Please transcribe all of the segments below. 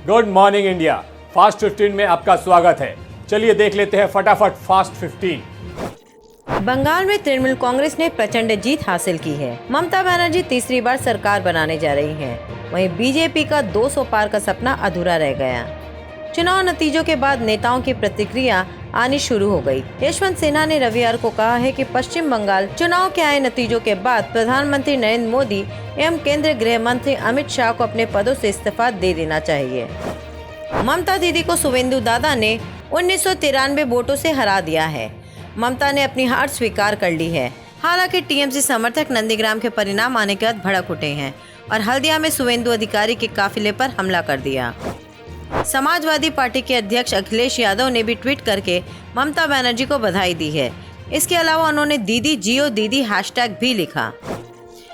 Good morning India. Fast 15 में आपका स्वागत है। चलिए देख लेते हैं फटाफट फास्ट 15। बंगाल में तृणमूल कांग्रेस ने प्रचंड जीत हासिल की है। ममता बनर्जी तीसरी बार सरकार बनाने जा रही हैं। वहीं बीजेपी का 200 पार का सपना अधूरा रह गया। चुनाव नतीजों के बाद नेताओं की प्रतिक्रिया आनी शुरू हो गई। यशवंत सिन्हा ने रविवार को कहा है कि पश्चिम बंगाल चुनाव के आए नतीजों के बाद प्रधानमंत्री नरेंद्र मोदी एवं केंद्रीय गृह मंत्री अमित शाह को अपने पदों से इस्तीफा दे देना चाहिए। ममता दीदी को शुवेंदु दादा ने 1993 वोटों से हरा दिया है। ममता ने अपनी हार स्वीकार कर ली है। हालांकि टीएमसी समर्थक नंदीग्राम के परिणाम आने के बाद भड़क उठे हैं और हल्दिया में शुवेंदु अधिकारी के काफिले पर हमला कर दिया। समाजवादी पार्टी के अध्यक्ष अखिलेश यादव ने भी ट्वीट करके ममता बनर्जी को बधाई दी है। इसके अलावा उन्होंने दीदी जियो दीदी हैशटैग भी लिखा।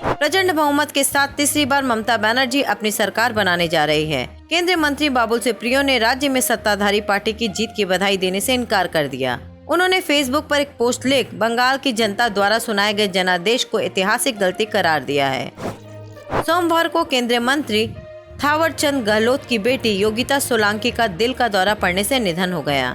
प्रचंड बहुमत के साथ तीसरी बार ममता बनर्जी अपनी सरकार बनाने जा रही है। केंद्रीय मंत्री बाबुल सुप्रियो ने राज्य में सत्ताधारी पार्टी की जीत की बधाई देने से इनकार कर दिया। उन्होंने फेसबुक पर एक पोस्ट लिख बंगाल की जनता द्वारा सुनाए गए जनादेश को ऐतिहासिक गलती करार दिया है। सोमवार को केंद्रीय मंत्री थावरचंद गहलोत की बेटी योगिता सोलंकी का दिल का दौरा पड़ने से निधन हो गया।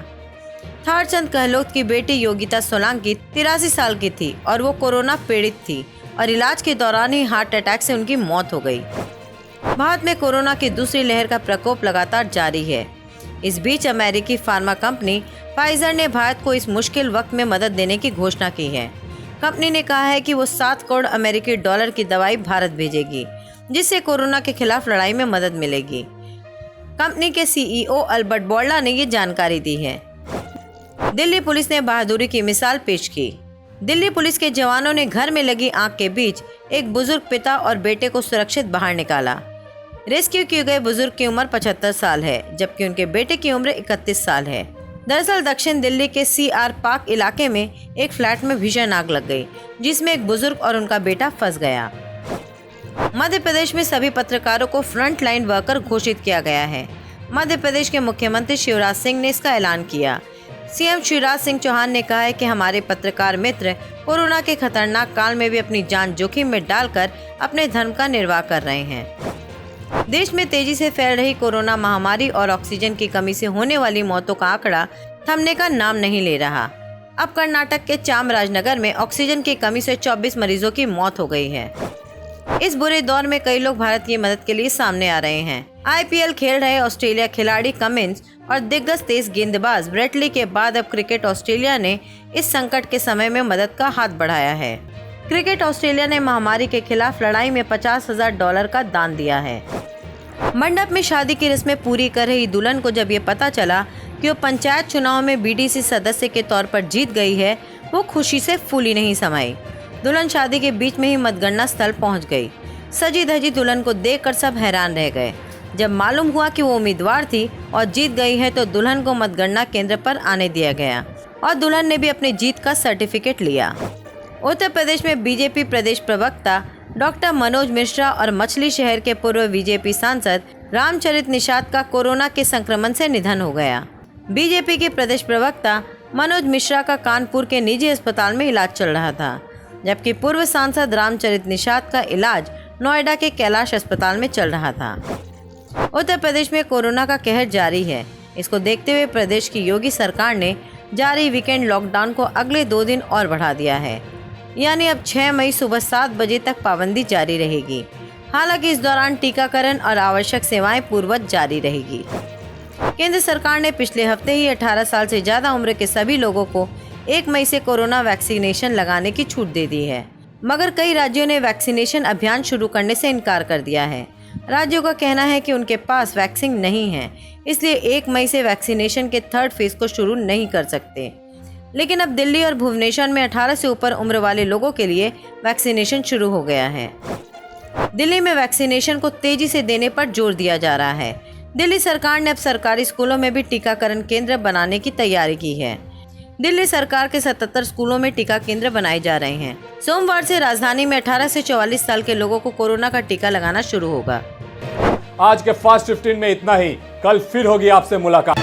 थावरचंद गहलोत की बेटी योगिता सोलंकी 83 साल की थी और वो कोरोना पीड़ित थी और इलाज के दौरान ही हार्ट अटैक से उनकी मौत हो गई। भारत में कोरोना की दूसरी लहर का प्रकोप लगातार जारी है। इस बीच अमेरिकी फार्मा कंपनी फाइजर ने भारत को इस मुश्किल वक्त में मदद देने की घोषणा की है। कंपनी ने कहा है कि वो 7 करोड़ अमेरिकी डॉलर की दवाई भारत भेजेगी, जिससे कोरोना के खिलाफ लड़ाई में मदद मिलेगी। कंपनी के सीईओ अल्बर्ट बोर्ला ने ये जानकारी दी है। दिल्ली पुलिस ने बहादुरी की मिसाल पेश की। दिल्ली पुलिस के जवानों ने घर में लगी आग के बीच एक बुजुर्ग पिता और बेटे को सुरक्षित बाहर निकाला। रेस्क्यू किए गए बुजुर्ग की उम्र 75 साल है, जबकि उनके बेटे की उम्र 31 साल है। दरअसल दक्षिण दिल्ली के सीआर पार्क इलाके में एक फ्लैट में भीषण आग लग गई, जिसमें एक बुजुर्ग और उनका बेटा फंस गया। मध्य प्रदेश में सभी पत्रकारों को फ्रंट लाइन वर्कर घोषित किया गया है। मध्य प्रदेश के मुख्यमंत्री शिवराज सिंह ने इसका ऐलान किया। सीएम शिवराज सिंह चौहान ने कहा है कि हमारे पत्रकार मित्र कोरोना के खतरनाक काल में भी अपनी जान जोखिम में डालकर अपने धर्म का निर्वाह कर रहे हैं। देश में तेजी से फैल रही कोरोना महामारी और ऑक्सीजन की कमी से होने वाली मौतों का आंकड़ा थमने का नाम नहीं ले रहा। अब कर्नाटक के चामराजनगर में ऑक्सीजन की कमी से 24 मरीजों की मौत हो गई है। इस बुरे दौर में कई लोग भारत की मदद के लिए सामने आ रहे हैं। आईपीएल खेल रहे ऑस्ट्रेलिया खिलाड़ी कमिंस और दिग्गज तेज गेंदबाज ब्रेटली के बाद अब क्रिकेट ऑस्ट्रेलिया ने इस संकट के समय में मदद का हाथ बढ़ाया है। क्रिकेट ऑस्ट्रेलिया ने महामारी के खिलाफ लड़ाई में $50,000 का दान दिया है। मंडप में शादी की रस्में पूरी कर रही दुल्हन को जब ये पता चला कि वो पंचायत चुनाव में बीडीसी सदस्य के तौर पर जीत गई है, वो खुशी से फूली नहीं समाई। दुल्हन शादी के बीच में ही मतगणना स्थल पहुंच गई। सजी धजी दुल्हन को देखकर सब हैरान रह गए। जब मालूम हुआ कि वो उम्मीदवार थी और जीत गई है, तो दुल्हन को मतगणना केंद्र पर आने दिया गया और दुल्हन ने भी अपनी जीत का सर्टिफिकेट लिया। उत्तर प्रदेश में बीजेपी प्रदेश प्रवक्ता डॉक्टर मनोज मिश्रा और मछली शहर के पूर्व बीजेपी सांसद रामचरित निषाद का कोरोना के संक्रमण से निधन हो गया। बीजेपी के प्रदेश प्रवक्ता मनोज मिश्रा का कानपुर के निजी अस्पताल में इलाज चल रहा था, जबकि पूर्व सांसद रामचरित निषाद का इलाज नोएडा के कैलाश अस्पताल में चल रहा था। उत्तर प्रदेश में कोरोना का कहर जारी है। इसको देखते हुए प्रदेश की योगी सरकार ने जारी वीकेंड लॉकडाउन को अगले 2 दिन और बढ़ा दिया है, यानी अब 6 मई सुबह 7 बजे तक पाबंदी जारी रहेगी। हालांकि इस दौरान टीकाकरण और आवश्यक सेवाएं पूर्ववत जारी रहेगी। केंद्र सरकार ने पिछले हफ्ते ही 18 साल से ज्यादा उम्र के सभी लोगों को 1 मई से कोरोना वैक्सीनेशन लगाने की छूट दे दी है, मगर कई राज्यों ने वैक्सीनेशन अभियान शुरू करने से इनकार कर दिया है। राज्यों का कहना है कि उनके पास वैक्सीन नहीं है, इसलिए 1 मई से वैक्सीनेशन के 3rd फेज को शुरू नहीं कर सकते। लेकिन अब दिल्ली और भुवनेश्वर में 18 से ऊपर उम्र वाले लोगों के लिए वैक्सीनेशन शुरू हो गया है। दिल्ली में वैक्सीनेशन को तेजी से देने पर जोर दिया जा रहा है। दिल्ली सरकार ने अब सरकारी स्कूलों में भी टीकाकरण केंद्र बनाने की तैयारी की है। दिल्ली सरकार के 77 स्कूलों में टीका केंद्र बनाए जा रहे हैं। सोमवार से राजधानी में 18 से 44 साल के लोगों को कोरोना का टीका लगाना शुरू होगा। आज के फास्ट 15 में इतना ही। कल फिर होगी आपसे मुलाकात।